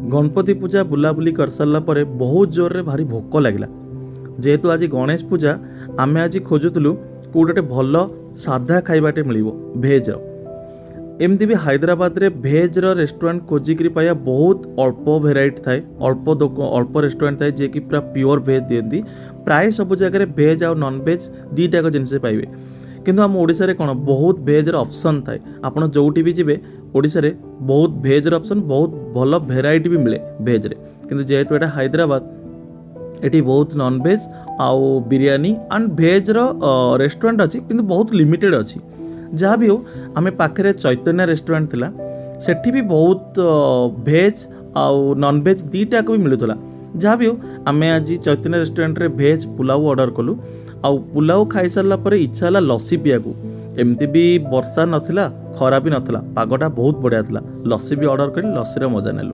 गणपति पूजा बुलाबुली कर सारा पर बहुत जोर रे भारी भोक लगे जेहेतु आज गणेश पूजा आम आज खोजुलु कौटे भल साधा खाइबाटे मिल भेज एमती भी हैदराबाद रे भेज रेस्टोरेंट खोजिकी पाया बहुत अल्प भेराइटी थाए अल्प रेस्टोरेंट थाए जे कि पूरा प्योर भेज दिखती प्राय सब जगह भेज आ नॉन भेज दीटा जिनस पाइबे किंतु आम ओडिशा रे कोन बहुत भेज ऑप्शन थाए आपण जोटी भी जिबे ओडिशा रे बहुत भेज ऑप्शन बहुत भल भेराइटी भी मिले भेज रे किंतु जेहेतु एटा हैदराबाद एटी बहुत नॉन भेज आउ बिरयानी एंड भेज रेस्टोरेंट अच्छी किंतु बहुत लिमिटेड अच्छी जहाँ भी हो आम पाखे चैतन्य रेस्टोरेंट थिला सेठी भी बहुत भेज आउ नॉन भेज दीटा को भी मिलूला जहाँ भी हो आम आज चैतन्य रेस्टोरेंट रे भेज पुलाव ऑर्डर कलु आउ पुलाव खाई सारा पर इच्छा है लस्सी पियाकू एमती भी वर्षा नाला खरा भी नाला पागटा बहुत बढ़िया था लस्सी भी ऑर्डर कर लस्सी मजा नेलु।